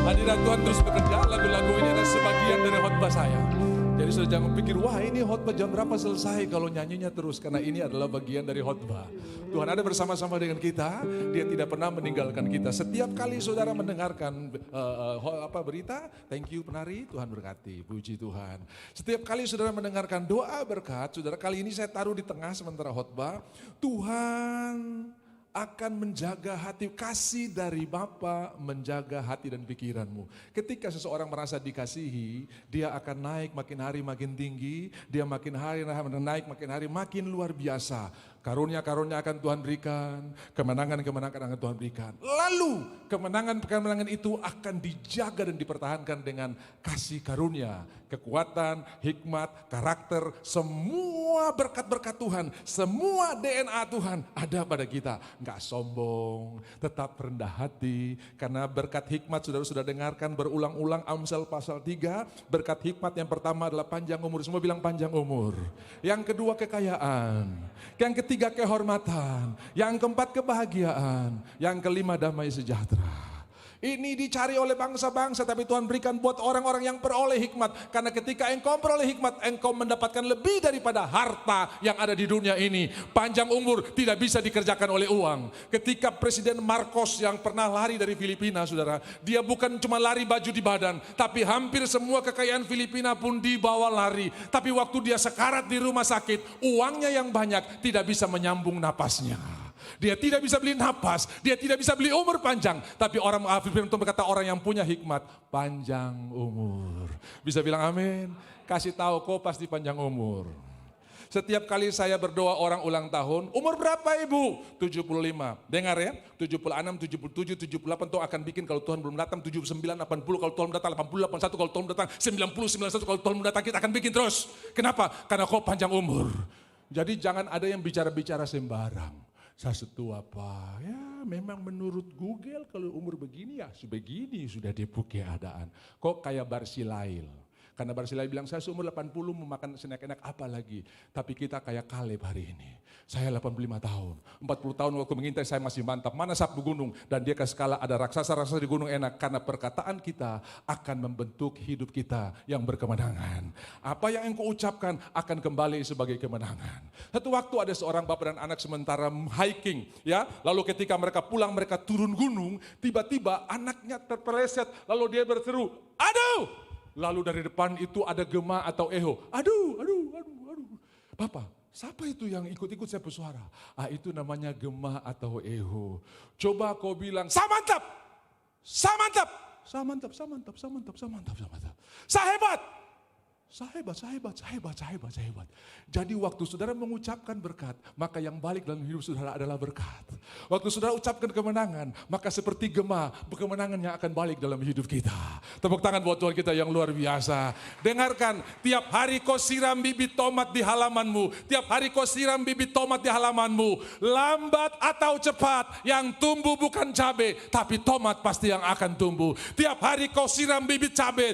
Hadirat Tuhan terus bekerja, lagu-lagu ini adalah sebagian dari khotbah saya. Jadi sudah jangan pikir, wah ini khotbah jam berapa selesai kalau nyanyinya terus. Karena ini adalah bagian dari khotbah. Tuhan ada bersama-sama dengan kita, dia tidak pernah meninggalkan kita. Setiap kali saudara mendengarkan berita, thank you penari, Tuhan berkati, puji Tuhan. Setiap kali saudara mendengarkan doa berkat, saudara kali ini saya taruh di tengah sementara khotbah, Tuhan akan menjaga hati, kasih dari Bapa menjaga hati dan pikiranmu. Ketika seseorang merasa dikasihi, dia akan naik makin hari makin tinggi, dia makin hari naik makin hari makin luar biasa. Karunia-karunia akan Tuhan berikan, kemenangan-kemenangan akan Tuhan berikan. Lalu kemenangan-kemenangan itu akan dijaga dan dipertahankan dengan kasih karunia, kekuatan, hikmat, karakter, semua berkat-berkat Tuhan, semua DNA Tuhan ada pada kita. Enggak sombong, tetap rendah hati, karena berkat hikmat sudah dengarkan berulang-ulang Amsal pasal 3, berkat hikmat yang pertama adalah panjang umur, semua bilang panjang umur. Yang kedua kekayaan, yang ketiga kehormatan, yang keempat kebahagiaan, yang kelima damai sejahtera. Ini dicari oleh bangsa-bangsa, tapi Tuhan berikan buat orang-orang yang peroleh hikmat. Karena ketika engkau peroleh hikmat, engkau mendapatkan lebih daripada harta yang ada di dunia ini. Panjang umur tidak bisa dikerjakan oleh uang. Ketika Presiden Marcos yang pernah lari dari Filipina, saudara, dia bukan cuma lari baju di badan, tapi hampir semua kekayaan Filipina pun dibawa lari. Tapi waktu dia sekarat di rumah sakit, uangnya yang banyak tidak bisa menyambung napasnya. Dia tidak bisa beli napas, dia tidak bisa beli umur panjang. Tapi orang Firman Tuhan berkata orang yang punya hikmat panjang umur. Bisa bilang amin? Kasih tahu kau pasti panjang umur. Setiap kali saya berdoa orang ulang tahun, umur berapa ibu? 75. Dengar ya, 76, 77, 78 Tuhan akan bikin kalau Tuhan belum datang, 79, 80 kalau Tuhan datang, 80, 81 kalau Tuhan datang, 90, 91 kalau Tuhan datang, kita akan bikin terus. Kenapa? Karena kau panjang umur. Jadi jangan ada yang bicara-bicara sembarang. Saya setua apa? Ya memang menurut Google kalau umur begini ya sebegini sudah dipuk keadaan. Kok kayak Barsilail? Karena Barsilail bilang saya seumur 80 mau makan enak-enak apa lagi. Tapi kita kayak Kaleb hari ini. Saya 85 tahun, 40 tahun waktu mengintai saya masih mantap. Mana sapu gunung? Dan dia ke skala ada raksasa-raksasa di gunung enak. Karena perkataan kita akan membentuk hidup kita yang berkemenangan. Apa yang engkau ucapkan akan kembali sebagai kemenangan. Satu waktu ada seorang bapak dan anak sementara hiking. Ya, lalu ketika mereka pulang mereka turun gunung. Tiba-tiba anaknya terpeleset lalu dia berseru, aduh! Lalu dari depan itu ada gema atau eho. Aduh. Bapak, siapa itu yang ikut-ikut saya bersuara? Itu namanya gema atau eho. Coba kau bilang, samantap. Saya hebat. Saya hebat. Jadi waktu saudara mengucapkan berkat, maka yang balik dalam hidup saudara adalah berkat. Waktu saudara ucapkan kemenangan, maka seperti gema, kemenangan yang akan balik dalam hidup kita. Tepuk tangan buat Tuhan kita yang luar biasa. Dengarkan, tiap hari kau siram bibit tomat di halamanmu. Tiap hari kau siram bibit tomat di halamanmu. Lambat atau cepat, yang tumbuh bukan cabai, tapi tomat pasti yang akan tumbuh. Tiap hari kau siram bibit cabai,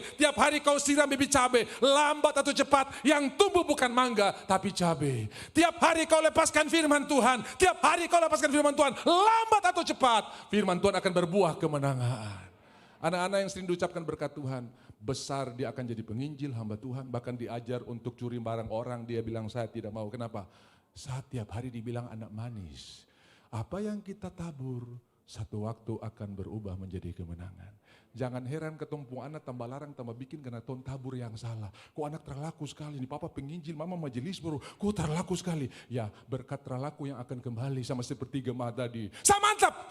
lambat atau cepat, yang tumbuh bukan mangga, tapi cabai. Tiap hari kau lepaskan firman Tuhan, lambat atau cepat, firman Tuhan akan berbuah kemenangan. Anak-anak yang sering diucapkan berkat Tuhan, besar dia akan jadi penginjil hamba Tuhan, bahkan diajar untuk curi barang orang, dia bilang saya tidak mau. Kenapa? Saat tiap hari dibilang anak manis. Apa yang kita tabur, satu waktu akan berubah menjadi kemenangan. Jangan heran ketumpung anak tambah larang tambah bikin karena ton tabur yang salah. Kok anak terlaku sekali, ini papa penginjil, mama majelis baru, kok terlaku sekali. Ya berkat terlaku yang akan kembali sama seperti gema tadi. Samantap.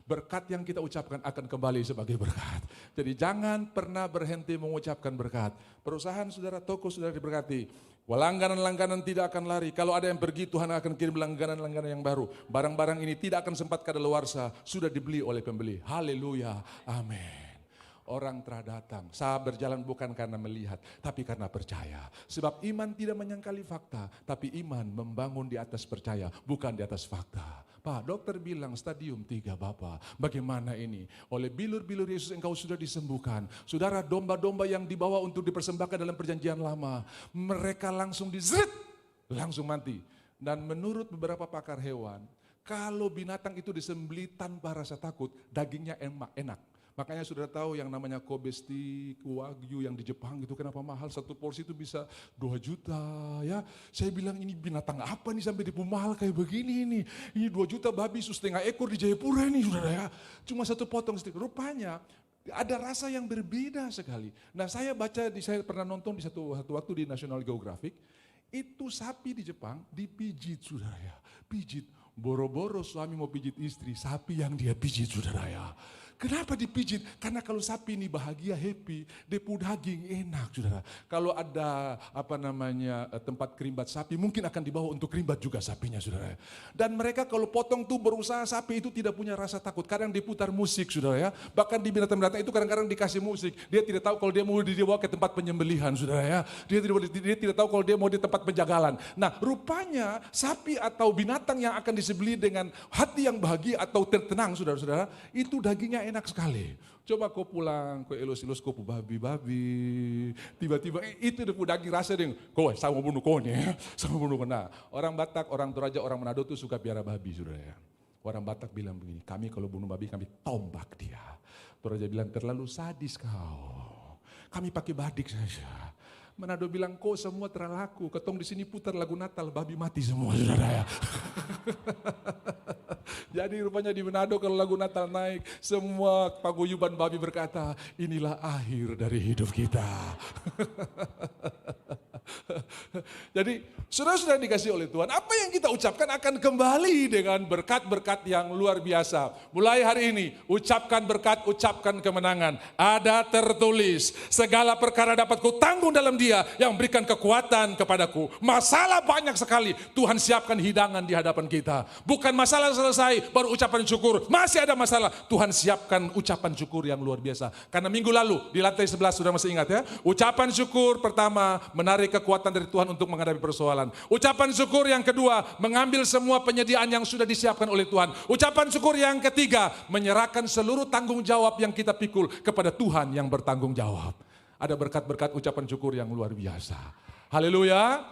Berkat yang kita ucapkan akan kembali sebagai berkat. Jadi jangan pernah berhenti mengucapkan berkat. Perusahaan saudara, toko saudara diberkati. Langganan-langganan tidak akan lari. Kalau ada yang pergi, Tuhan akan kirim langganan-langganan yang baru. Barang-barang ini tidak akan sempat kadaluarsa, sudah dibeli oleh pembeli. Haleluya, amin. orang telah datang. Saya berjalan bukan karena melihat, tapi karena percaya. Sebab iman tidak menyangkali fakta, tapi iman membangun di atas percaya, bukan di atas fakta. Pak, dokter bilang stadium 3 Bapak. Bagaimana ini? Oleh bilur-bilur Yesus engkau sudah disembuhkan. Saudara, domba-domba yang dibawa untuk dipersembahkan dalam perjanjian lama, mereka langsung langsung mati. Dan menurut beberapa pakar hewan, kalau binatang itu disembelih tanpa rasa takut, dagingnya enak. Makanya sudah tahu yang namanya Kobe steak, Wagyu yang di Jepang itu kenapa mahal, satu porsi itu bisa 2 juta ya. Saya bilang ini binatang apa nih sampai mahal kayak begini ini. Ini 2 juta babi setengah ekor di Jayapura ini saudara ya. Cuma satu potong steak. Rupanya ada rasa yang berbeda sekali. Nah saya saya pernah nonton di satu waktu di National Geographic, itu sapi di Jepang dipijit saudara ya. Pijit, boro-boro suami mau pijit istri, sapi yang dia pijit saudara ya. Kenapa dipijit? Karena kalau sapi ini bahagia, happy, depu daging enak, saudara. Kalau ada tempat kerimbat sapi, mungkin akan dibawa untuk kerimbat juga sapinya, saudara. Dan mereka kalau potong tuh berusaha, sapi itu tidak punya rasa takut. Kadang diputar musik, saudara ya. Bahkan di binatang-binatang itu kadang-kadang dikasih musik. Dia tidak tahu kalau dia mau dibawa ke tempat penyembelihan, saudara ya. Dia tidak tahu kalau dia mau di tempat penjagalan. Nah, rupanya sapi atau binatang yang akan disembelih dengan hati yang bahagia atau tenang, saudara-saudara, itu dagingnya enak sekali. Coba kau pulang, kau elus-elus kau babi-babi, tiba-tiba itu depu daging rasa deng, kau sama bunuh kau nih, sama bunuh kena. Orang Batak, orang Toraja, orang Manado tuh suka piara babi saudara ya. Orang Batak bilang begini, kami kalau bunuh babi kami tombak dia. Toraja bilang terlalu sadis kau, kami pakai badik saja. Manado bilang kau semua terlaku, ketong di sini putar lagu Natal, babi mati semua saudara ya. Jadi rupanya di Manado kalau lagu Natal naik, semua paguyuban babi berkata, inilah akhir dari hidup kita. Jadi saudara-saudara dikasih oleh Tuhan, apa yang kita ucapkan akan kembali dengan berkat-berkat yang luar biasa. Mulai hari ini, ucapkan berkat, ucapkan kemenangan. Ada tertulis, segala perkara dapat ku tanggung dalam Dia yang berikan kekuatan kepadaku. Masalah banyak sekali, Tuhan siapkan hidangan di hadapan kita. Bukan masalah selesai, baru ucapan syukur. Masih ada masalah, Tuhan siapkan ucapan syukur yang luar biasa. Karena minggu lalu, di lantai 11, sudah masih ingat ya. Ucapan syukur pertama, menarik kekuatan dari Tuhan untuk menghadapi persoalan. Ucapan syukur yang kedua, mengambil semua penyediaan yang sudah disiapkan oleh Tuhan. Ucapan syukur yang ketiga, menyerahkan seluruh tanggung jawab yang kita pikul kepada Tuhan yang bertanggung jawab. Ada berkat-berkat ucapan syukur yang luar biasa. Haleluya.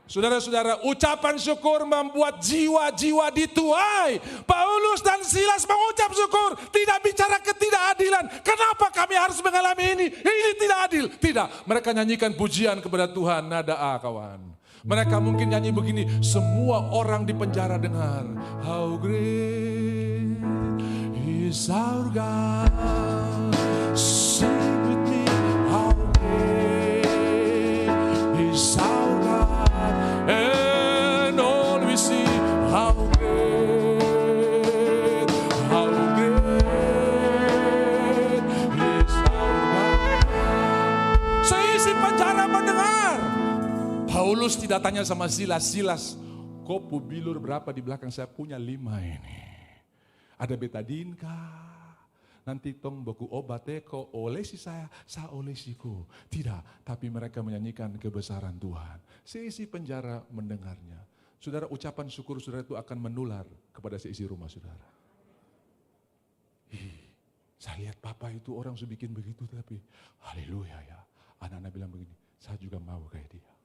Saudara-saudara, ucapan syukur membuat jiwa-jiwa dituai. Paulus dan Silas mengucap syukur, tidak bicara ketidakadilan. Kenapa kami harus mengalami ini? Ini tidak adil. Tidak, mereka nyanyikan pujian kepada Tuhan. Nada A kawan. Mereka mungkin nyanyi begini, semua orang di penjara dengar. How great is our God. Sing with me, how great is our God. And all we see, how great is our God. Seisi penjara mendengar. Paulus tidak tanya sama Silas, kopu bilur berapa di belakang saya punya 5 ini. Ada betadin kah? Nanti tong baku obat ko olesi saya olesiku. Tidak, tapi mereka menyanyikan kebesaran Tuhan. Seisi penjara mendengarnya. Saudara, ucapan syukur saudara itu akan menular kepada seisi rumah saudara. Saya lihat papa itu orang sudah bikin begitu, tapi haleluya ya. Anak-anak bilang begini, saya juga mau kayak dia.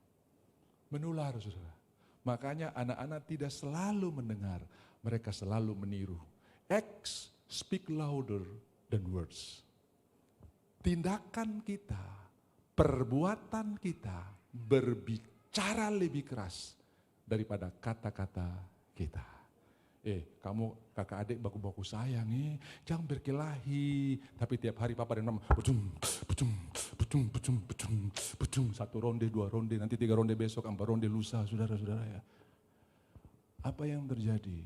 Menular saudara. Makanya anak-anak tidak selalu mendengar, mereka selalu meniru. Acts speak louder than words. Tindakan kita, perbuatan kita berbicara lebih keras daripada kata-kata kita. Kamu kakak adik baku-baku sayang jangan berkelahi. Tapi tiap hari papa dan mama pucung. Satu ronde, 2 ronde, nanti 3 ronde besok, 4 ronde lusa, saudara-saudara ya. Apa yang terjadi?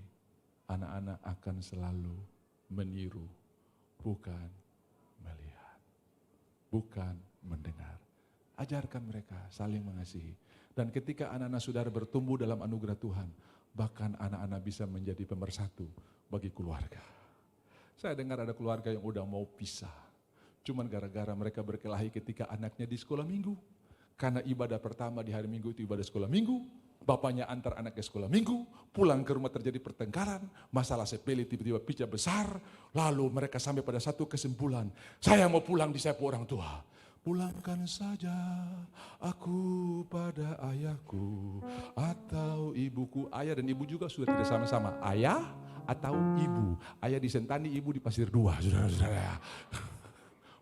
Anak-anak akan selalu meniru, bukan melihat, bukan mendengar. Ajarkan mereka saling mengasihi. Dan ketika anak-anak saudara bertumbuh dalam anugerah Tuhan, bahkan anak-anak bisa menjadi pemersatu bagi keluarga. Saya dengar ada keluarga yang udah mau pisah. Cuman gara-gara mereka berkelahi ketika anaknya di sekolah minggu. Karena ibadah pertama di hari minggu itu ibadah sekolah minggu. Bapaknya antar anaknya sekolah minggu, pulang ke rumah terjadi pertengkaran, masalah sepele tiba-tiba pecah besar, lalu mereka sampai pada satu kesimpulan, saya mau pulang disapu orang tua. Pulangkan saja aku pada ayahku atau ibuku. Ayah dan ibu juga sudah tidak sama-sama, ayah atau ibu. Ayah di Sentani, ibu di Pasir Dua, saudara-saudara.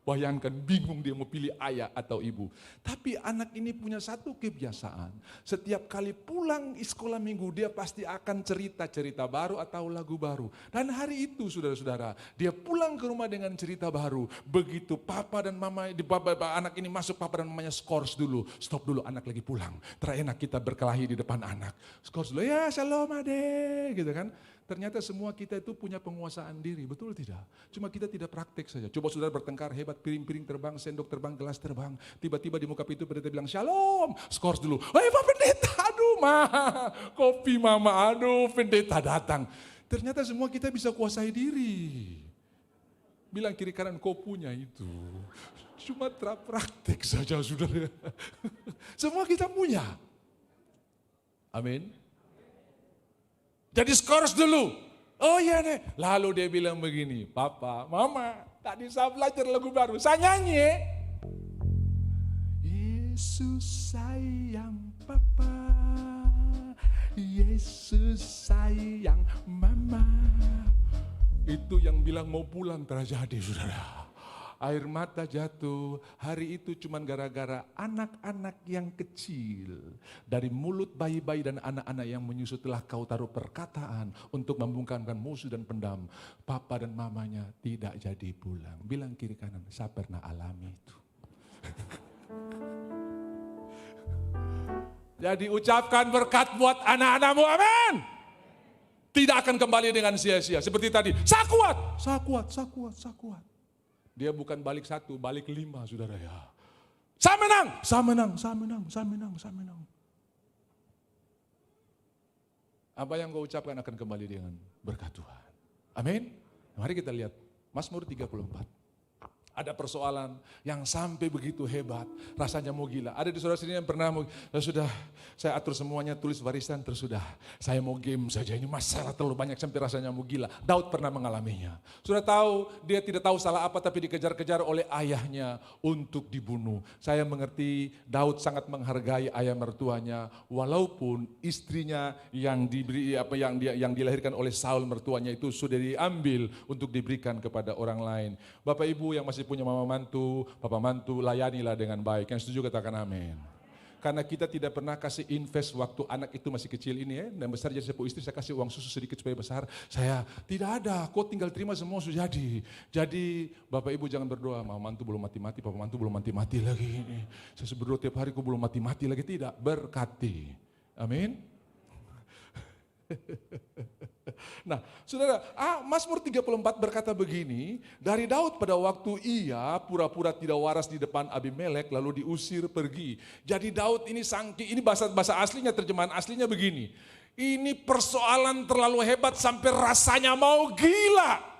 Bayangkan bingung dia mau pilih ayah atau ibu. Tapi anak ini punya satu kebiasaan. Setiap kali pulang sekolah minggu dia pasti akan cerita-cerita baru atau lagu baru. Dan hari itu saudara-saudara dia pulang ke rumah dengan cerita baru. Begitu papa dan mama, anak ini masuk papa dan mamanya skors dulu. Stop dulu anak lagi pulang. Terenak kita berkelahi di depan anak. Skors dulu ya shalom adek gitu kan. Ternyata semua kita itu punya penguasaan diri, betul tidak? Cuma kita tidak praktek saja. Coba saudara bertengkar hebat, piring-piring terbang, sendok terbang, gelas terbang. Tiba-tiba di muka pintu pendeta bilang, shalom, skors dulu. Pak pendeta, aduh kopi mama, aduh pendeta datang. Ternyata semua kita bisa kuasai diri. Bilang kiri kanan kau punya itu. Cuma praktek saja saudara. Semua kita punya. Amin. Jadi skors dulu. Oh iya nek. Lalu dia bilang begini, papa, mama, tadi saya belajar lagu baru, saya nyanyi. Yesus sayang papa, Yesus sayang mama. Itu yang bilang mau pulang terjadi saudara. Air mata jatuh, hari itu cuma gara-gara anak-anak yang kecil. Dari mulut bayi-bayi dan anak-anak yang menyusu telah kau taruh perkataan untuk membungkamkan musuh dan pendam. Papa dan mamanya tidak jadi pulang. Bilang kiri kanan, saya pernah alami itu. Jadi ucapkan berkat buat anak-anakmu, amin. Tidak akan kembali dengan sia-sia. Seperti tadi, saya kuat, saya kuat, saya kuat, saya kuat. Dia bukan balik 1, balik 5 saudara ya. Saya menang, saya menang, saya menang, saya menang, saya menang. Apa yang kau ucapkan akan kembali dengan berkat Tuhan. Amin. Mari kita lihat Mazmur 34. Ada persoalan yang sampai begitu hebat, rasanya mau gila. Ada di saudara sini yang pernah mau, ya sudah saya atur semuanya, tulis barisan tersudah. Saya mau game saja, ini masalah terlalu banyak sampai rasanya mau gila. Daud pernah mengalaminya. Sudah tahu, dia tidak tahu salah apa tapi dikejar-kejar oleh ayahnya untuk dibunuh. Saya mengerti Daud sangat menghargai ayah mertuanya, walaupun istrinya yang diberi yang dilahirkan oleh Saul mertuanya itu sudah diambil untuk diberikan kepada orang lain. Bapak Ibu yang masih punya mama mantu, papa mantu, layanilah dengan baik. Yang setuju katakan amin. Karena kita tidak pernah kasih invest waktu anak itu masih kecil ini ya, dan besar jadi sepupu istri saya kasih uang susu sedikit supaya besar. Saya tidak ada, kau tinggal terima semua sudah jadi. Jadi Bapak Ibu jangan berdoa, mama mantu belum mati-mati, papa mantu belum mati-mati lagi ini. Saya berdoa tiap hari kau belum mati-mati lagi, tidak, berkati. Amin. Nah, saudara, Mazmur 34 berkata begini, dari Daud pada waktu ia pura-pura tidak waras di depan Abimelek lalu diusir pergi. Jadi Daud ini ini bahasa aslinya, terjemahan aslinya begini. Ini persoalan terlalu hebat sampai rasanya mau gila.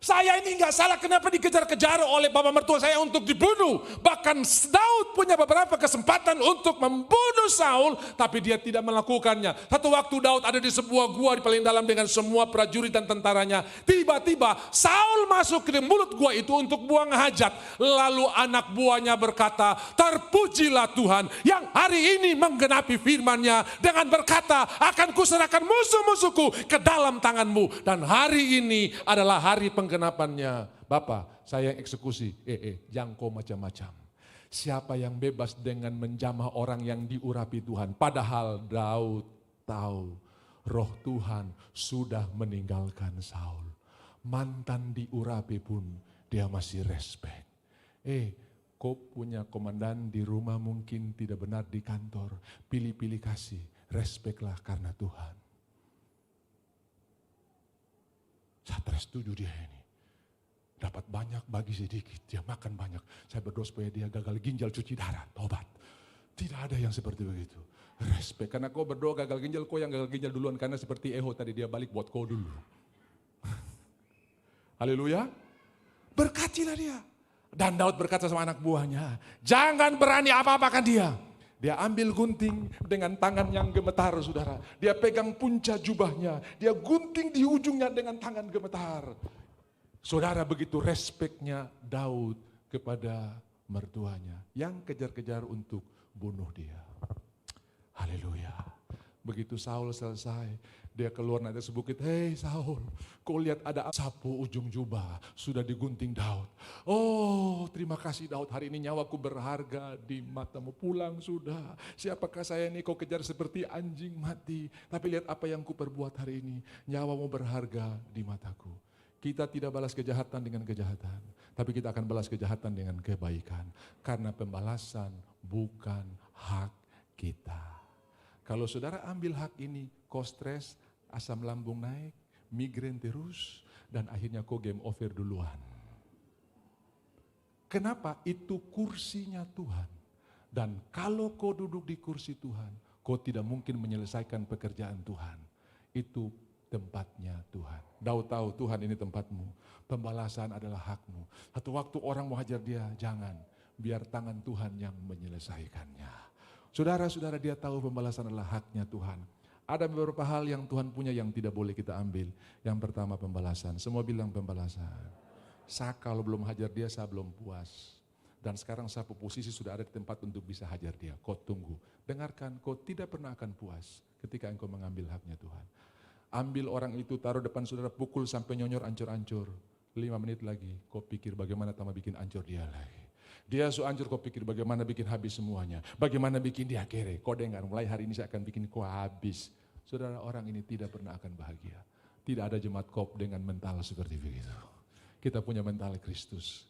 Saya ini nggak salah, kenapa dikejar-kejar oleh bapak mertua saya untuk dibunuh. Bahkan Daud punya beberapa kesempatan untuk membunuh Saul, tapi dia tidak melakukannya. Satu waktu Daud ada di sebuah gua di paling dalam dengan semua prajurit dan tentaranya. Tiba-tiba Saul masuk ke mulut gua itu untuk buang hajat. Lalu anak buahnya berkata, terpujilah Tuhan yang hari ini menggenapi firman-Nya dengan berkata, akan kuserahkan musuh-musuhku ke dalam tanganmu. Dan hari ini adalah hari penggenapannya. Bapak, saya yang eksekusi, jangkau macam-macam. Siapa yang bebas dengan menjamah orang yang diurapi Tuhan? Padahal Daud tahu roh Tuhan sudah meninggalkan Saul. Mantan diurapi pun dia masih respect. Kau punya komandan di rumah mungkin tidak benar di kantor. Pilih-pilih kasih, respectlah karena Tuhan. Saya tersetuju dia ini. Dapat banyak, bagi sedikit, dia makan banyak. Saya berdoa supaya dia gagal ginjal, cuci darah, tobat. Tidak ada yang seperti begitu. Respect, karena kau berdoa gagal ginjal, kau yang gagal ginjal duluan. Karena seperti Eho tadi, dia balik buat kau dulu. Haleluya. Berkatilah dia. Dan Daud berkata sama anak buahnya, jangan berani apa-apakan dia. Dia ambil gunting dengan tangan yang gemetar, saudara. Dia pegang punca jubahnya. Dia gunting di ujungnya dengan tangan gemetar. Saudara, begitu respeknya Daud kepada mertuanya yang kejar-kejar untuk bunuh dia. Haleluya. Begitu Saul selesai, dia keluar naik atas bukit. Hei Saul, kau lihat ada sapu ujung jubah, sudah digunting Daud. Oh terima kasih Daud, hari ini nyawaku berharga di matamu. Pulang sudah, siapakah saya ini kau kejar seperti anjing mati. Tapi lihat apa yang ku perbuat hari ini, nyawamu berharga di mataku. Kita tidak balas kejahatan dengan kejahatan, tapi kita akan balas kejahatan dengan kebaikan. Karena pembalasan bukan hak kita. Kalau saudara ambil hak ini, kau stres, asam lambung naik, migrain terus, dan akhirnya kau game over duluan. Kenapa? Itu kursinya Tuhan. Dan kalau kau duduk di kursi Tuhan, kau tidak mungkin menyelesaikan pekerjaan Tuhan. Itu tempatnya Tuhan. Daud tahu Tuhan ini tempatmu. Pembalasan adalah hakmu. Satu waktu orang mau hajar dia, jangan. Biar tangan Tuhan yang menyelesaikannya. Saudara-saudara, dia tahu pembalasan adalah haknya Tuhan. Ada beberapa hal yang Tuhan punya yang tidak boleh kita ambil. Yang pertama pembalasan. Semua bilang pembalasan. Saya kalau belum hajar dia, saya belum puas. Dan sekarang saya posisi sudah ada di tempat untuk bisa hajar dia. Kau tunggu. Dengarkan, kau tidak pernah akan puas ketika engkau mengambil haknya Tuhan. Ambil orang itu, taruh depan saudara, pukul sampai nyonyor, ancur-ancur. 5 menit lagi, kau pikir bagaimana tambah bikin ancur dia lagi. Dia so ancur, kau pikir bagaimana bikin habis semuanya. Bagaimana bikin dia kere. Kau dengar, mulai hari ini saya akan bikin kau habis. Saudara, orang ini tidak pernah akan bahagia. Tidak ada jemaat kop dengan mental seperti begitu. Kita punya mental Kristus.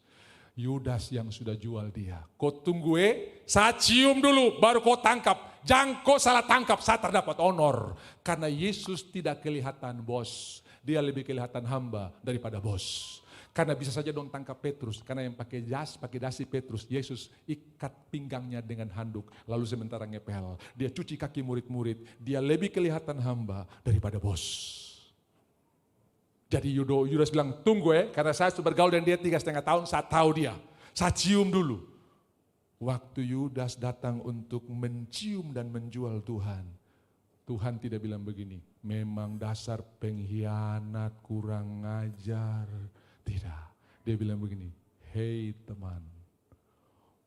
Yudas yang sudah jual dia. Kau tunggu saya cium dulu baru kau tangkap. Jangan kau salah tangkap, saya terdapat honor. Karena Yesus tidak kelihatan bos. Dia lebih kelihatan hamba daripada bos. Karena bisa saja dong tangkap Petrus. Karena yang pakai dasi Petrus, Yesus ikat pinggangnya dengan handuk. Lalu sementara ngepel, dia cuci kaki murid-murid. Dia lebih kelihatan hamba daripada bos. Jadi Yudas bilang, tunggu karena saya sudah bergaul dengan dia 3,5 tahun, saya tahu dia. Saya cium dulu. Waktu Yudas datang untuk mencium dan menjual Tuhan. Tuhan tidak bilang begini, memang dasar pengkhianat, kurang ajar. Tidak, dia bilang begini, hei teman,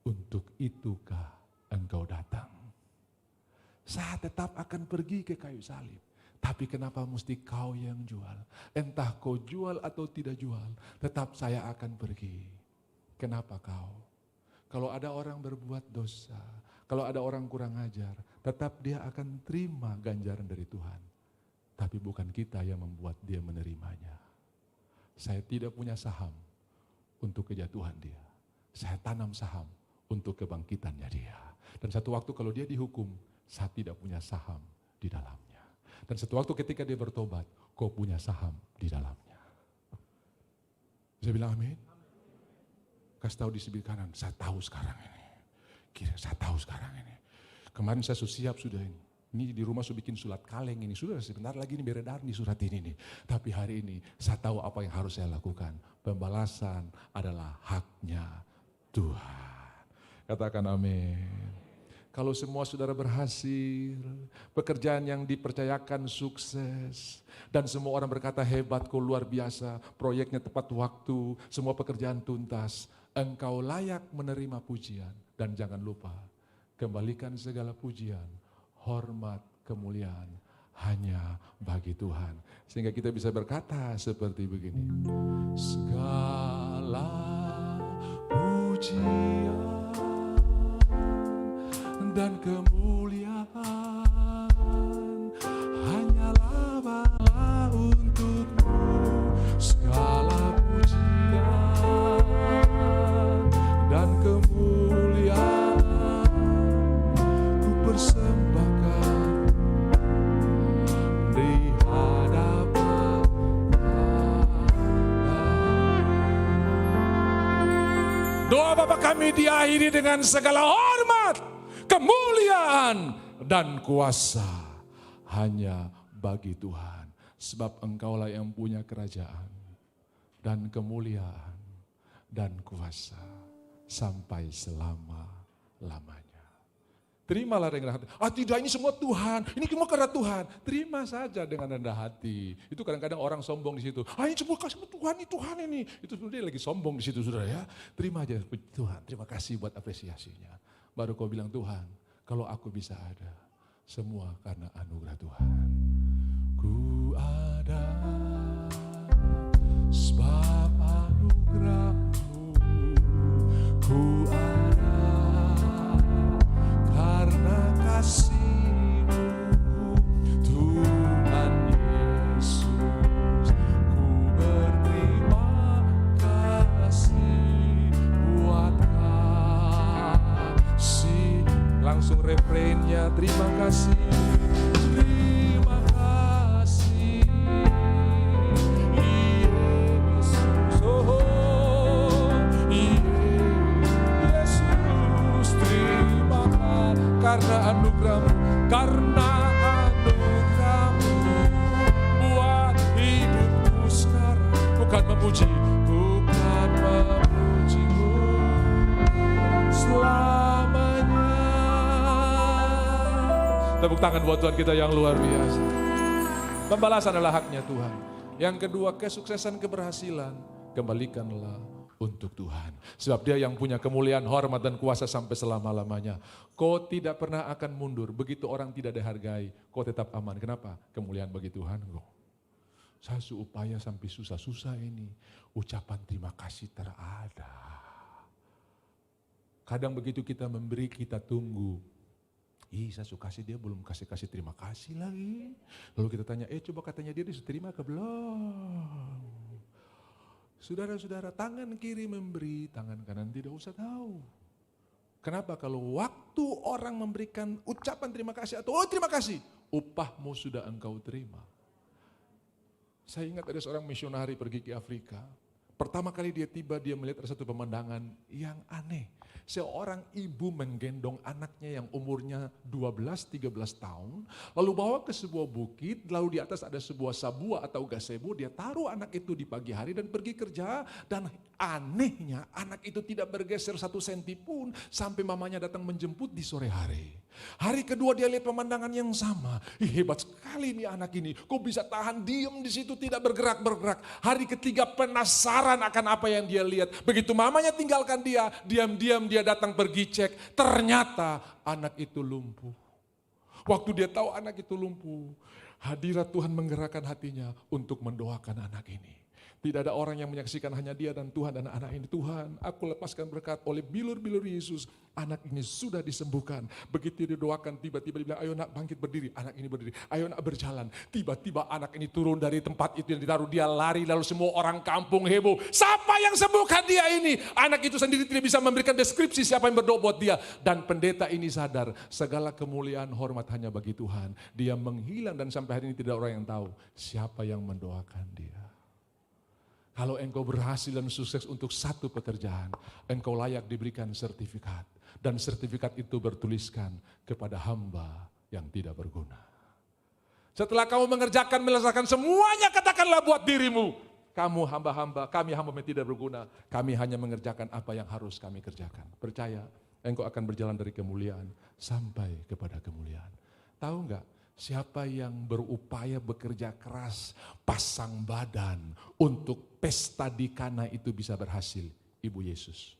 untuk itukah engkau datang? Saya tetap akan pergi ke kayu salib. Tapi kenapa mesti kau yang jual? Entah kau jual atau tidak jual, tetap saya akan pergi. Kenapa kau? Kalau ada orang berbuat dosa, kalau ada orang kurang ajar, tetap dia akan terima ganjaran dari Tuhan. Tapi bukan kita yang membuat dia menerimanya. Saya tidak punya saham untuk kejatuhan dia. Saya tanam saham untuk kebangkitannya dia. Dan satu waktu kalau dia dihukum, saya tidak punya saham di dalamnya. Dan satu waktu ketika dia bertobat, kau punya saham di dalamnya. Saya bilang amin. Kasih tahu di sebelah kanan, saya tahu sekarang ini. Saya tahu sekarang ini. Kemarin saya sudah siap sudah ini. Ini di rumah sudah bikin surat kaleng ini. Sudah sebentar lagi ini beredar nih surat ini nih. Tapi hari ini saya tahu apa yang harus saya lakukan. Pembalasan adalah haknya Tuhan. Katakan amin. Kalau semua saudara berhasil, pekerjaan yang dipercayakan sukses, dan semua orang berkata hebat, kau luar biasa, proyeknya tepat waktu, semua pekerjaan tuntas, engkau layak menerima pujian. Dan jangan lupa, kembalikan segala pujian, hormat, kemuliaan hanya bagi Tuhan. Sehingga kita bisa berkata seperti begini. Segala pujian dan kemuliaan hanyalah bala untukmu. Segala pujian dan kemuliaan ku persembahkan di hadapan doa Bapa kami diakhiri dengan segala hormat, kemuliaan dan kuasa hanya bagi Tuhan. Sebab Engkaulah yang punya kerajaan dan kemuliaan dan kuasa. sampai selama-lamanya. Terimalah dengan hati. Tidak, ini semua Tuhan. Ini semua karena Tuhan. Terima saja dengan rendah hati. Itu kadang-kadang orang sombong di situ. Ini semua kasih Tuhan, ini Tuhan ini. Itu sebenarnya lagi sombong di situ, saudara ya. Terima aja Tuhan. Terima kasih buat apresiasinya. Baru kau bilang, Tuhan, kalau aku bisa ada, semua karena anugerah Tuhan. Ku ada sebab anugerah-Mu. Ku ada karena kasih-Mu, Tuhan Yesus. Ku berterima kasih buat kasih. Langsung refrainnya, terima kasih. Terima kasih Yesus. Yesus, terima kasih karena anugerah-Mu, karena anugerah-Mu buat hidupku sekarang. Bukan memuji-Mu selamanya. Tepuk tangan buat Tuhan kita yang luar biasa. Pembalasan adalah haknya Tuhan. Yang kedua, kesuksesan, keberhasilan, kembalikanlah untuk Tuhan. Sebab Dia yang punya kemuliaan, hormat, dan kuasa sampai selama-lamanya. Kau tidak pernah akan mundur. Begitu orang tidak dihargai, kau tetap aman. Kenapa? Kemuliaan bagi Tuhan. Saya seupaya sampai susah-susah ini. Ucapan terima kasih terada. Kadang begitu kita memberi, kita tunggu. Saya suka kasih dia belum kasih terima kasih lagi. Lalu kita tanya, coba katanya dia diterima ke belum? Saudara-saudara, tangan kiri memberi, tangan kanan tidak usah tahu. Kenapa? Kalau waktu orang memberikan ucapan terima kasih atau terima kasih, upahmu sudah engkau terima. Saya ingat ada seorang misionari pergi ke Afrika. Pertama kali dia tiba, dia melihat ada satu pemandangan yang aneh. Seorang ibu menggendong anaknya yang umurnya 12-13 tahun, lalu bawa ke sebuah bukit, lalu di atas ada sebuah sabua atau gazebo, dia taruh anak itu di pagi hari dan pergi kerja, dan anehnya anak itu tidak bergeser 1 senti pun sampai mamanya datang menjemput di sore hari. Hari kedua dia lihat pemandangan yang sama. Hebat sekali nih anak ini. Kok bisa tahan diem di situ tidak bergerak-bergerak. Hari ketiga penasaran akan apa yang dia lihat. Begitu mamanya tinggalkan dia, diam-diam dia datang pergi cek. Ternyata anak itu lumpuh. Waktu dia tahu anak itu lumpuh, hadirat Tuhan menggerakkan hatinya untuk mendoakan anak ini. Tidak ada orang yang menyaksikan, hanya dia dan Tuhan dan anak ini. Tuhan, aku lepaskan berkat oleh bilur-bilur Yesus. Anak ini sudah disembuhkan. Begitu dia doakan, tiba-tiba dia bilang, ayo nak bangkit berdiri. Anak ini berdiri, ayo nak berjalan. Tiba-tiba anak ini turun dari tempat itu yang ditaruh. Dia lari, lalu semua orang kampung heboh. Siapa yang sembuhkan dia ini? Anak itu sendiri tidak bisa memberikan deskripsi siapa yang berdoa buat dia. Dan pendeta ini sadar, segala kemuliaan hormat hanya bagi Tuhan. Dia menghilang dan sampai hari ini tidak orang yang tahu siapa yang mendoakan dia. Kalau engkau berhasil dan sukses untuk satu pekerjaan, engkau layak diberikan sertifikat. Dan sertifikat itu bertuliskan kepada hamba yang tidak berguna. Setelah kamu mengerjakan, melesatkan semuanya, katakanlah buat dirimu. Kamu hamba-hamba, kami hamba yang tidak berguna. Kami hanya mengerjakan apa yang harus kami kerjakan. Percaya, engkau akan berjalan dari kemuliaan sampai kepada kemuliaan. Tahu enggak? Siapa yang berupaya bekerja keras, pasang badan untuk pesta di Kana itu bisa berhasil? Ibu Yesus.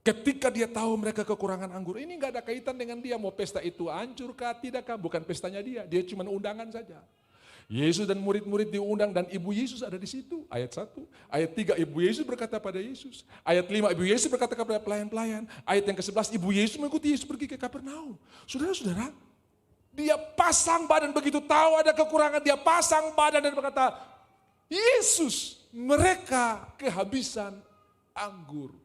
Ketika dia tahu mereka kekurangan anggur, ini gak ada kaitan dengan dia. Mau pesta itu hancur kah, tidak kah? Bukan pestanya dia cuma undangan saja. Yesus dan murid-murid diundang dan Ibu Yesus ada di situ. Ayat 1. Ayat 3, Ibu Yesus berkata pada Yesus. Ayat 5, Ibu Yesus berkata kepada pelayan-pelayan. Ayat yang ke-11, Ibu Yesus mengikuti Yesus pergi ke Kapernaum. Saudara-saudara, dia pasang badan, begitu tahu ada kekurangan, dia pasang badan dan berkata, Yesus, mereka kehabisan anggur.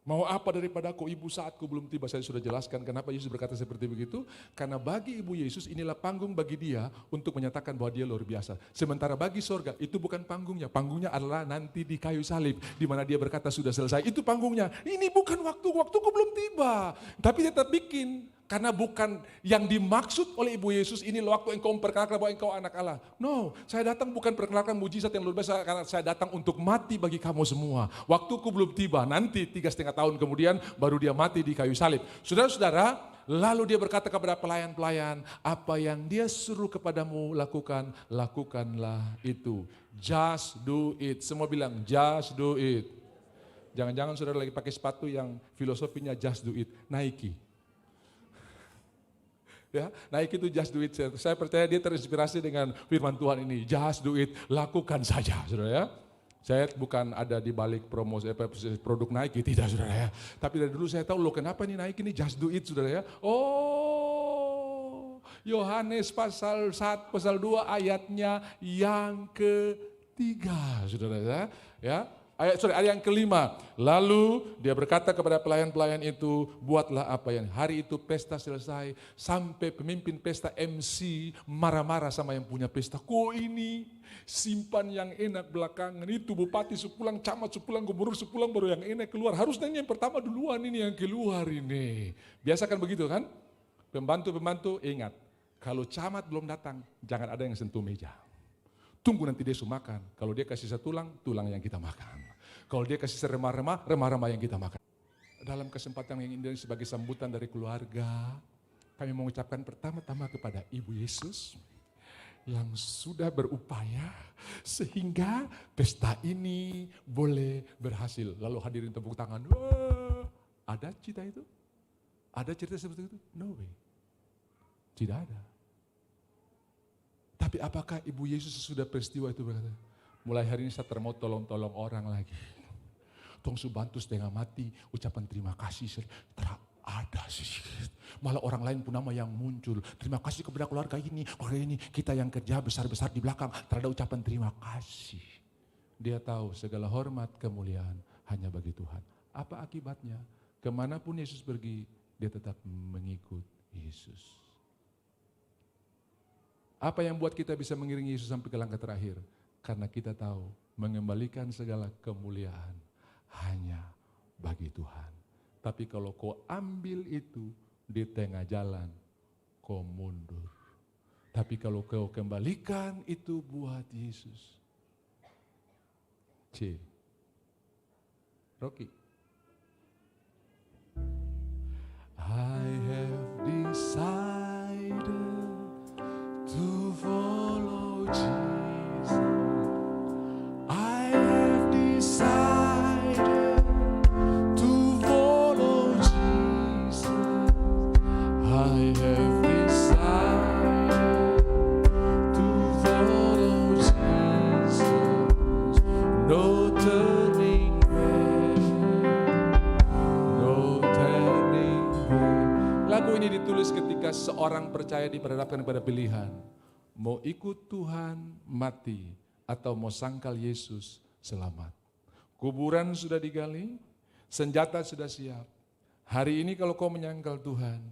Mau apa daripadaku ibu, saatku belum tiba. Saya sudah jelaskan kenapa Yesus berkata seperti begitu. Karena bagi Ibu Yesus inilah panggung bagi dia untuk menyatakan bahwa dia luar biasa. Sementara bagi sorga itu bukan panggungnya. Panggungnya adalah nanti di kayu salib. Di mana dia berkata sudah selesai. Itu panggungnya. Ini bukan waktuku belum tiba. Tapi dia tetap bikin Karena bukan yang dimaksud oleh Ibu Yesus ini waktu engkau memperkenalkan bahwa engkau anak Allah. No, saya datang bukan perkenalkan mujizat yang luar biasa, karena saya datang untuk mati bagi kamu semua. Waktuku belum tiba, nanti 3,5 tahun kemudian baru dia mati di kayu salib. Saudara-saudara, lalu dia berkata kepada pelayan-pelayan, apa yang dia suruh kepadamu lakukan, lakukanlah itu. Just do it. Semua bilang, just do it. Jangan-jangan saudara lagi pakai sepatu yang filosofinya just do it, Nike. Ya, Nike itu just do it. Saya percaya dia terinspirasi dengan firman Tuhan ini. Just do it, lakukan saja, saudara ya. Saya bukan ada di balik promosi produk Nike, tidak saudara ya. Tapi dari dulu saya tahu loh kenapa nih Nike ini just do it saudara ya. Oh, Yohanes pasal 1, pasal 2 ayatnya yang ketiga saudara ya. Ya. Ayat yang kelima, lalu dia berkata kepada pelayan-pelayan itu, buatlah apa yang hari itu pesta selesai, sampai pemimpin pesta MC marah-marah sama yang punya pesta. Kok ini simpan yang enak belakangan, itu bupati sepulang, camat sepulang, gubernur sepulang baru yang enak keluar. Harusnya yang pertama duluan ini yang keluar ini. Biasa kan begitu kan? Pembantu-pembantu ingat, kalau camat belum datang, jangan ada yang sentuh meja. Tunggu nanti dia makan. Kalau dia kasih setulang, tulang yang kita makan. Kalau dia kasih seremah-remah, remah-remah yang kita makan. Dalam kesempatan yang ini sebagai sambutan dari keluarga, kami mengucapkan pertama-tama kepada Ibu Yesus yang sudah berupaya sehingga pesta ini boleh berhasil. Lalu hadirin tepuk tangan. Wah, ada cerita itu? Ada cerita seperti itu? No way. Tidak ada. Tapi apakah Ibu Yesus sudah peristiwa itu berkata, mulai hari ini saya mau tolong-tolong orang lagi. Tong su bantu setengah mati, ucapan terima kasih. Ada sih. Malah orang lain pun nama yang muncul. Terima kasih kepada keluarga ini, kita yang kerja besar-besar di belakang. Terhadap ucapan terima kasih. Dia tahu segala hormat, kemuliaan hanya bagi Tuhan. Apa akibatnya? Kemanapun Yesus pergi, dia tetap mengikut Yesus. Apa yang buat kita bisa mengiringi Yesus sampai ke langkah terakhir? Karena kita tahu mengembalikan segala kemuliaan hanya bagi Tuhan. Tapi kalau kau ambil itu di tengah jalan, kau mundur. Tapi kalau kau kembalikan itu buat Yesus. Rocky. I have decided to follow Jesus. I have decided to follow Jesus. I have decided to follow Jesus. No turning back. No turning back. Lagu ini ditulis ketika seorang percaya diperhadapkan kepada pilihan. Mau ikut Tuhan mati atau mau sangkal Yesus selamat. Kuburan sudah digali, senjata sudah siap. Hari ini kalau kau menyangkal Tuhan,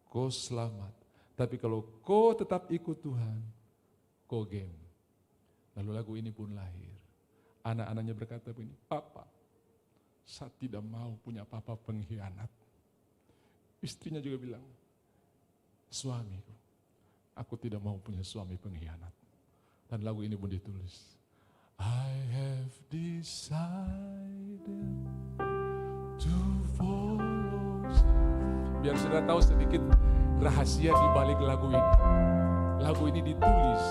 kau selamat. Tapi kalau kau tetap ikut Tuhan, kau game. Lalu lagu ini pun lahir. Anak-anaknya berkata begini, Papa, saya tidak mau punya papa pengkhianat. Istrinya juga bilang, suamiku, aku tidak mau punya suami pengkhianat. Dan lagu ini pun ditulis. I have decided to follow. Biar saudara tahu sedikit rahasia di balik lagu ini. Lagu ini ditulis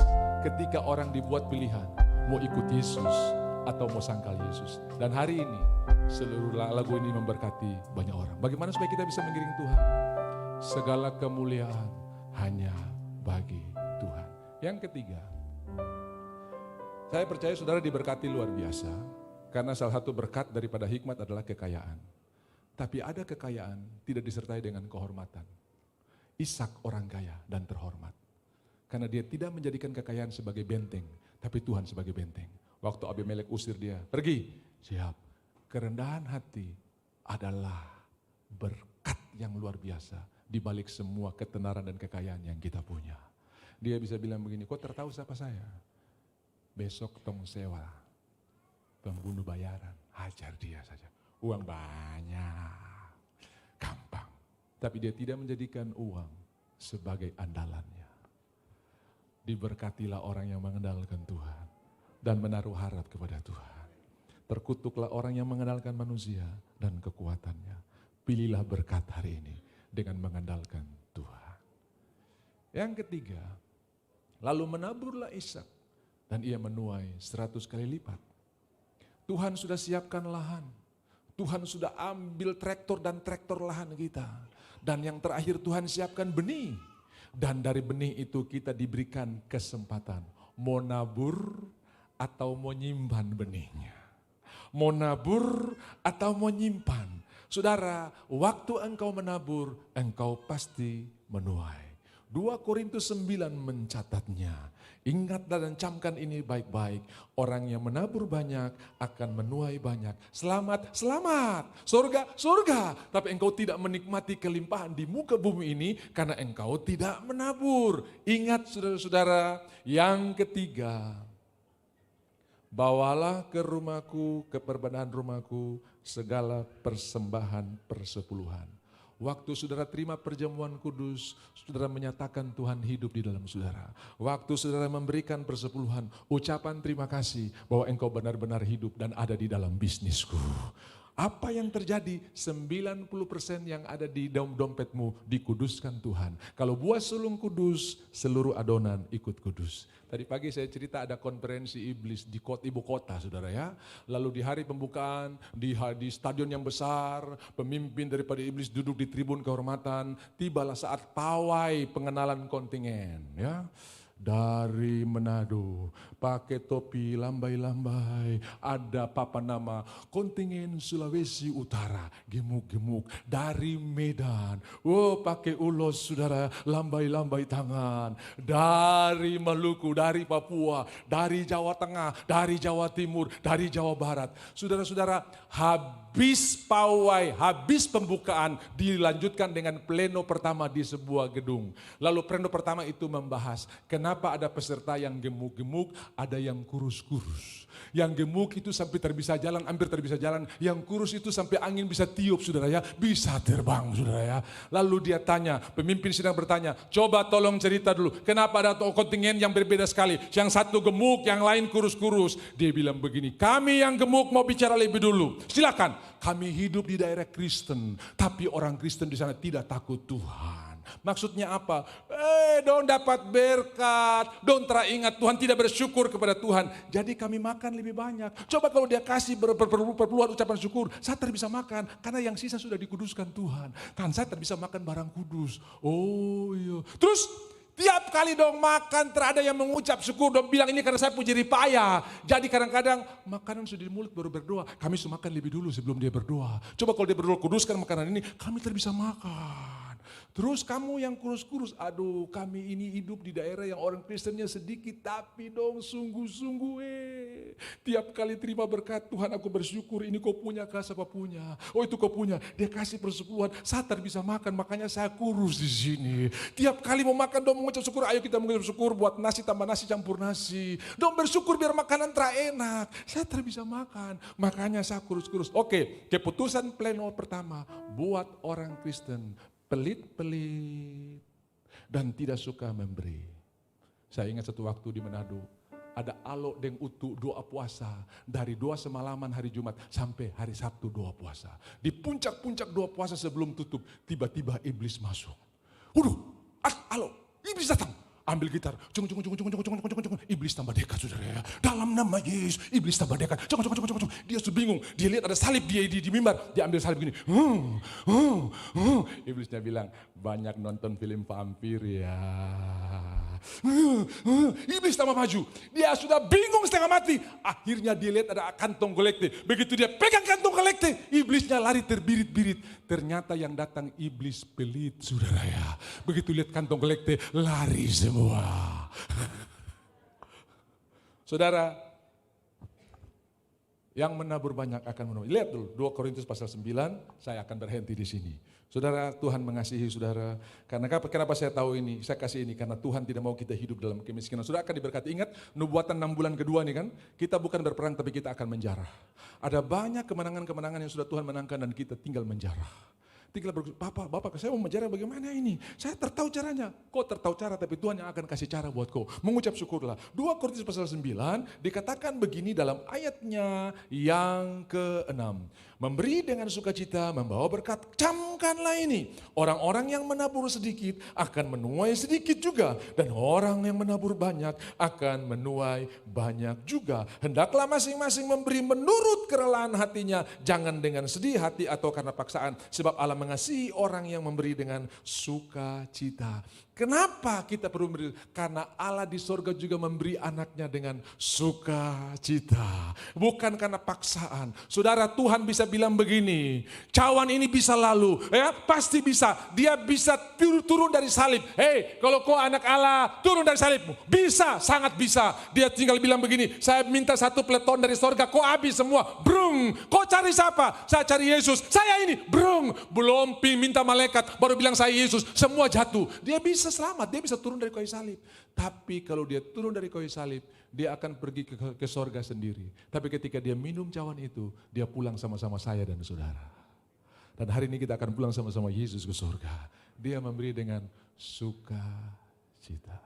ketika orang dibuat pilihan. Mau ikut Yesus atau mau sangkal Yesus. Dan hari ini seluruh lagu ini memberkati banyak orang. Bagaimana supaya kita bisa mengiring Tuhan? Segala kemuliaan hanya bagi Tuhan. Yang ketiga, saya percaya saudara diberkati luar biasa, karena salah satu berkat daripada hikmat adalah kekayaan. Tapi ada kekayaan tidak disertai dengan kehormatan. Ishak orang kaya dan terhormat. Karena dia tidak menjadikan kekayaan sebagai benteng, tapi Tuhan sebagai benteng. Waktu Abimelek usir dia, pergi, siap. Kerendahan hati adalah berkat yang luar biasa di balik semua ketenaran dan kekayaan yang kita punya. Dia bisa bilang begini, kau tertahu siapa saya? Besok tong sewa, pembunuh bayaran, hajar dia saja. Uang banyak, gampang. Tapi dia tidak menjadikan uang sebagai andalannya. Diberkatilah orang yang mengandalkan Tuhan dan menaruh harap kepada Tuhan. Terkutuklah orang yang mengandalkan manusia dan kekuatannya. Pilihlah berkat hari ini dengan mengandalkan Tuhan. Yang ketiga, lalu menaburlah Ishak dan ia menuai 100 kali lipat. Tuhan sudah siapkan lahan. Tuhan sudah ambil traktor dan traktor lahan kita. Dan yang terakhir Tuhan siapkan benih. Dan dari benih itu kita diberikan kesempatan. Mau nabur atau mau nyimpan benihnya. Mau nabur atau mau nyimpan. Saudara, waktu engkau menabur, engkau pasti menuai. 2 Korintus 9 mencatatnya. Ingat dan camkan ini baik-baik. Orang yang menabur banyak akan menuai banyak. Selamat, selamat. Surga, surga. Tapi engkau tidak menikmati kelimpahan di muka bumi ini karena engkau tidak menabur. Ingat saudara-saudara, yang ketiga. Bawalah ke rumahku, ke perbadahan rumahku, segala persembahan persepuluhan. Waktu saudara terima perjamuan kudus, saudara menyatakan Tuhan hidup di dalam saudara. Waktu saudara memberikan persepuluhan, ucapan terima kasih bahwa engkau benar-benar hidup dan ada di dalam bisnisku. Apa yang terjadi? 90% yang ada di dalam dompetmu dikuduskan Tuhan. Kalau buah sulung kudus, seluruh adonan ikut kudus. Tadi pagi saya cerita ada konferensi iblis di ibu kota, saudara ya. Lalu di hari pembukaan, di stadion yang besar, pemimpin daripada iblis duduk di tribun kehormatan. Tibalah saat pawai pengenalan kontingen, ya. Dari Manado, pakai topi lambai-lambai, ada papan nama kontingen Sulawesi Utara, gemuk-gemuk. Dari Medan, pakai ulos saudara, lambai-lambai tangan. Dari Maluku, dari Papua, dari Jawa Tengah, dari Jawa Timur, dari Jawa Barat. Saudara-saudara, habis pawai, habis pembukaan, dilanjutkan dengan pleno pertama di sebuah gedung. Lalu pleno pertama itu membahas, kenapa ada peserta yang gemuk-gemuk, ada yang kurus-kurus. Yang gemuk itu sampai terbisa jalan, hampir terbisa jalan. Yang kurus itu sampai angin bisa tiup, saudara ya, bisa terbang, saudara ya. Lalu dia tanya, pemimpin sedang bertanya, coba tolong cerita dulu, kenapa ada kontingen yang berbeda sekali. Yang satu gemuk, yang lain kurus-kurus. Dia bilang begini, kami yang gemuk mau bicara lebih dulu. Silakan, kami hidup di daerah Kristen, tapi orang Kristen di sana tidak takut Tuhan. Maksudnya apa? Dong dapat berkat, dong teringat Tuhan, tidak bersyukur kepada Tuhan. Jadi kami makan lebih banyak. Coba kalau dia kasih perpuluhan ucapan syukur, saya bisa makan karena yang sisa sudah dikuduskan Tuhan. Kan saya bisa makan barang kudus. Oh iya. Terus tiap kali dong makan terada yang mengucap syukur, dong bilang ini karena saya puji ripaya. Jadi kadang-kadang makanan sudah di mulut baru berdoa. Kami sudah makan lebih dulu sebelum dia berdoa. Coba kalau dia berdoa kuduskan makanan ini, kami bisa makan. Terus kamu yang kurus-kurus, aduh kami ini hidup di daerah yang orang Kristennya sedikit, tapi dong sungguh-sungguh tiap kali terima berkat Tuhan aku bersyukur, ini kau punya kah, siapa punya? Oh itu kau punya, dia kasih persepuluhan, saya bisa makan, makanya saya kurus di sini. Tiap kali mau makan dong mengucap syukur, ayo kita mengucap syukur, buat nasi tambah nasi campur nasi. Dong bersyukur biar makanan terenak, saya bisa makan, makanya saya kurus-kurus. Oke, keputusan pleno pertama buat orang Kristen, pelit-pelit dan tidak suka memberi. Saya ingat satu waktu di Manado, ada alo deng utu doa puasa. Dari doa semalaman hari Jumat sampai hari Sabtu doa puasa. Di puncak-puncak doa puasa sebelum tutup, tiba-tiba iblis masuk. Waduh, alo, iblis datang. Ambil gitar, iblis tambah dekat saudara ya. Dalam nama Yesus, iblis tambah dekat. Dia sudah bingung, dia lihat ada salib dia di mimbar, dia ambil salib gini. Iblisnya bilang, banyak nonton film vampir ya. Iblis tambah maju, dia sudah bingung setengah mati. Akhirnya dia lihat ada kantong kolekte. Begitu dia pegang kantong kolekte, iblisnya lari terbirit-birit. Ternyata yang datang iblis pelit saudara ya. Begitu lihat kantong kolekte, lari semua. Saudara, yang menabur banyak akan menuai. Lihat dulu 2 Korintus pasal 9, saya akan berhenti di sini. Saudara, Tuhan mengasihi saudara. Karena kenapa saya tahu ini? Saya kasih ini karena Tuhan tidak mau kita hidup dalam kemiskinan. Saudara akan diberkati. Ingat, nubuatan 6 bulan kedua nih kan, kita bukan berperang tapi kita akan menjarah. Ada banyak kemenangan-kemenangan yang sudah Tuhan menangkan dan kita tinggal menjarah. Tinggal Bapak, saya mau menjara bagaimana ini? Saya tertahu caranya. Kau tertahu cara, tapi Tuhan yang akan kasih cara buat kau. Mengucap syukurlah. 2 Korintus pasal 9 dikatakan begini dalam ayatnya yang ke-6. Memberi dengan sukacita, membawa berkat. Camkanlah ini. Orang-orang yang menabur sedikit akan menuai sedikit juga. Dan orang yang menabur banyak akan menuai banyak juga. Hendaklah masing-masing memberi menurut kerelaan hatinya. Jangan dengan sedih hati atau karena paksaan. Sebab Allah mengasihi orang yang memberi dengan sukacita. Kenapa kita perlu memberi? Karena Allah di sorga juga memberi anaknya dengan sukacita. Bukan karena paksaan. Saudara, Tuhan bisa bilang begini, cawan ini bisa lalu, ya pasti bisa. Dia bisa turun dari salib. Hei, kalau kau anak Allah, turun dari salibmu. Bisa, sangat bisa. Dia tinggal bilang begini, saya minta 1 peleton dari sorga, kau habis semua. Brung, kau cari siapa? Saya cari Yesus. Saya ini, brung. Belum minta malaikat, baru bilang saya Yesus. Semua jatuh. Dia bisa selamat, dia bisa turun dari kayu salib. Tapi kalau dia turun dari kayu salib, dia akan pergi ke sorga sendiri. Tapi ketika dia minum cawan itu, dia pulang sama-sama saya dan saudara. Dan hari ini kita akan pulang sama-sama Yesus ke sorga. Dia memberi dengan sukacita.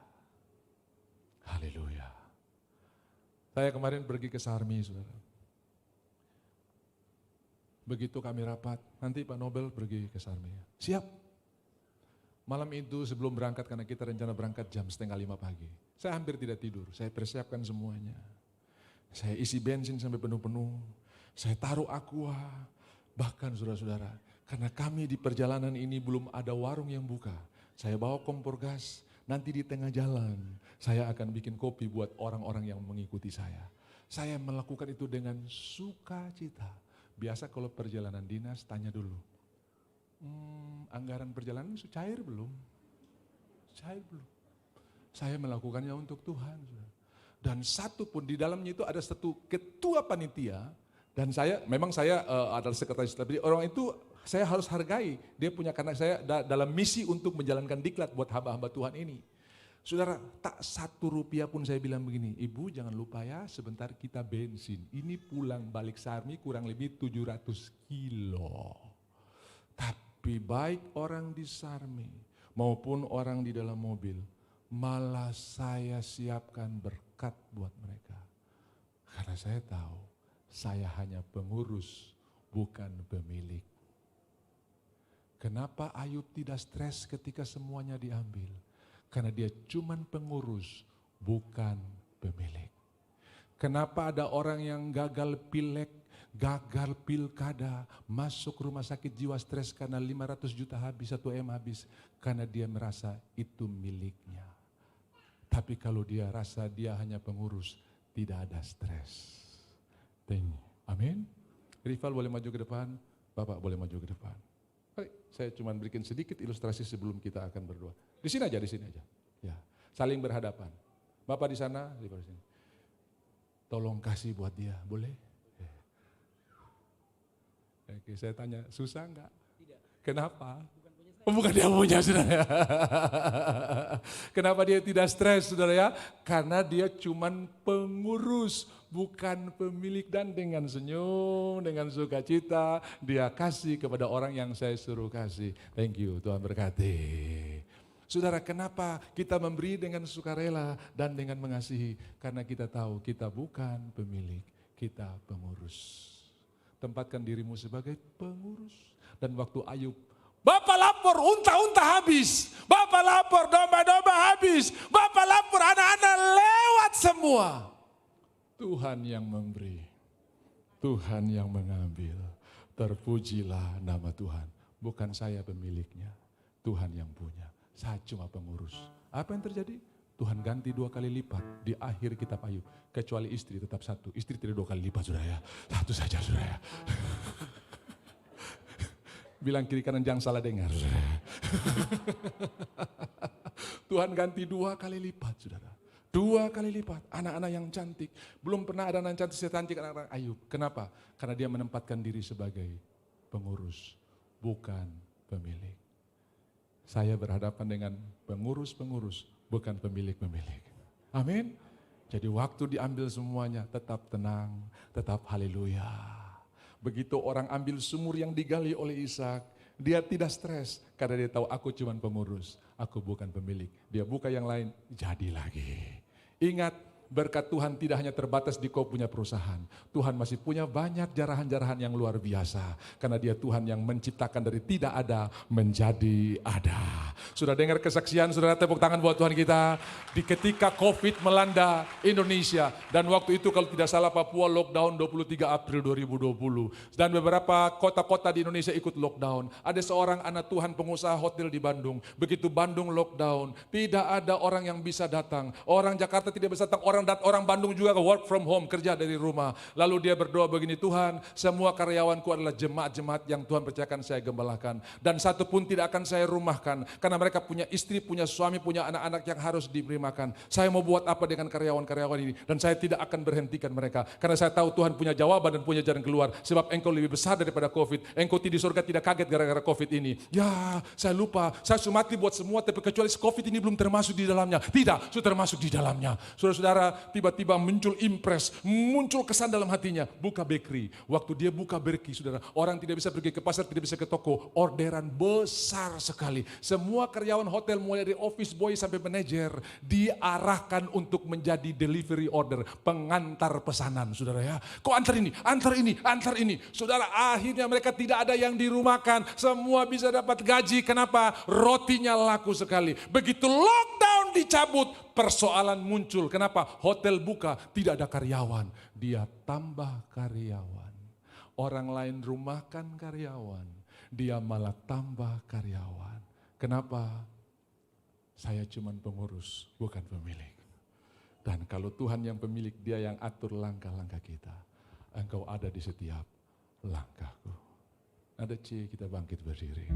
Haleluya. Saya kemarin pergi ke Sarmi, saudara. Begitu kami rapat, nanti Pak Nobel pergi ke Sarmi. Siap. Malam itu sebelum berangkat, karena kita rencana berangkat jam 4:30 pagi. Saya hampir tidak tidur, saya persiapkan semuanya. Saya isi bensin sampai penuh-penuh, saya taruh aqua. Bahkan saudara-saudara, karena kami di perjalanan ini belum ada warung yang buka. Saya bawa kompor gas, nanti di tengah jalan saya akan bikin kopi buat orang-orang yang mengikuti saya. Saya melakukan itu dengan sukacita. Biasa kalau perjalanan dinas tanya dulu, anggaran perjalanan cair belum? Cair belum? Saya melakukannya untuk Tuhan. Dan satu pun di dalamnya itu ada satu ketua panitia. Dan memang saya adalah sekretaris, tapi orang itu saya harus hargai. Dia punya, karena saya dalam misi untuk menjalankan diklat buat hamba-hamba Tuhan ini. Saudara, tak 1 rupiah pun saya bilang begini, Ibu jangan lupa ya sebentar kita bensin. Ini pulang balik Sarmi kurang lebih 700 kilo. Tapi baik orang di Sarmi maupun orang di dalam mobil, malah saya siapkan berkat buat mereka. Karena saya tahu saya hanya pengurus, bukan pemilik. Kenapa Ayub tidak stres ketika semuanya diambil? Karena dia cuman pengurus, bukan pemilik. Kenapa ada orang yang gagal pilek, gagal pilkada, masuk rumah sakit jiwa stres karena 500 juta habis, 1 M habis. Karena dia merasa itu miliknya. Tapi kalau dia rasa dia hanya pengurus, tidak ada stres. Amin. Rival boleh maju ke depan, Bapak boleh maju ke depan. Baik, saya cuma berikan sedikit ilustrasi sebelum kita akan berdoa. Di sini aja. Ya, saling berhadapan. Bapak di sana, Rival di sini. Tolong kasih buat dia, boleh? Oke, saya tanya, susah enggak? Tidak. Kenapa? Bukan dia punya, saudara. Kenapa dia tidak stres, saudara ya? Karena dia cuman pengurus, bukan pemilik. Dan dengan senyum, dengan sukacita, dia kasih kepada orang yang saya suruh kasih. Thank you, Tuhan berkati. Saudara, kenapa kita memberi dengan sukarela dan dengan mengasihi? Karena kita tahu kita bukan pemilik, kita pengurus. Tempatkan dirimu sebagai pengurus. Dan waktu Ayub, Bapak lapor, unta-unta habis. Bapak lapor, domba-domba habis. Bapak lapor, anak-anak lewat semua. Tuhan yang memberi, Tuhan yang mengambil. Terpujilah nama Tuhan. Bukan saya pemiliknya, Tuhan yang punya. Saya cuma pengurus. Apa yang terjadi? Tuhan ganti 2 kali lipat di akhir kitab Ayub. Kecuali istri tetap 1. Istri tidak 2 kali lipat, saudara ya. 1 saja, saudara ya. Bilang kiri kanan jangan salah dengar, saudara. Tuhan ganti 2 kali lipat, saudara. 2 kali lipat. Anak-anak yang cantik. Belum pernah ada anak cantik secantik anak-anak Ayub. Kenapa? Karena dia menempatkan diri sebagai pengurus, bukan pemilik. Saya berhadapan dengan pengurus-pengurus, bukan pemilik-pemilik. Amin. Jadi waktu diambil semuanya tetap tenang, tetap haleluya. Begitu orang ambil sumur yang digali oleh Ishak, Dia tidak stres karena dia tahu aku cuma pengurus, aku bukan pemilik. Dia buka yang lain, jadi lagi. Ingat, berkat Tuhan tidak hanya terbatas di kau punya perusahaan. Tuhan masih punya banyak jarahan-jarahan yang luar biasa. Karena dia Tuhan yang menciptakan dari tidak ada menjadi ada. Sudah dengar kesaksian, saudara, tepuk tangan buat Tuhan kita. Di ketika COVID melanda Indonesia. Dan waktu itu kalau tidak salah Papua lockdown 23 April 2020. Dan beberapa kota-kota di Indonesia ikut lockdown. Ada seorang anak Tuhan pengusaha hotel di Bandung. Begitu Bandung lockdown, tidak ada orang yang bisa datang. Orang Jakarta tidak bisa datang, orang Bandung juga work from home, kerja dari rumah. Lalu dia berdoa begini, Tuhan, semua karyawanku adalah jemaat-jemaat yang Tuhan percayakan saya gembalakan. Dan satu pun tidak akan saya rumahkan, karena mereka punya istri, punya suami, punya anak-anak yang harus diberi makan. Saya mau buat apa dengan karyawan-karyawan ini? Dan saya tidak akan berhentikan mereka, karena saya tahu Tuhan punya jawaban dan punya jalan keluar. Sebab engkau lebih besar daripada COVID. Engkau di surga tidak kaget gara-gara COVID ini. Ya, saya lupa, saya sudah mati buat semua, tapi kecuali COVID ini belum termasuk di dalamnya. Tidak, sudah termasuk di dalamnya. Saudara-saudara, tiba-tiba muncul impres, muncul kesan dalam hatinya, buka bakery. Waktu dia buka bakery, saudara, orang tidak bisa pergi ke pasar, tidak bisa ke toko, orderan besar sekali. Semua karyawan hotel mulai dari office boy sampai manajer diarahkan untuk menjadi delivery order, pengantar pesanan, saudara ya. Kok antar ini, antar ini, antar ini. Saudara, akhirnya mereka tidak ada yang dirumahkan, semua bisa dapat gaji. Kenapa? Rotinya laku sekali. Begitu lockdown dicabut, persoalan muncul. Kenapa? Hotel buka, tidak ada karyawan. Dia tambah karyawan. Orang lain rumahkan karyawan, dia malah tambah karyawan. Kenapa? Saya cuma pengurus, bukan pemilik. Dan kalau Tuhan yang pemilik, dia yang atur langkah-langkah kita. Engkau ada di setiap langkahku. Ada C, kita bangkit berdiri.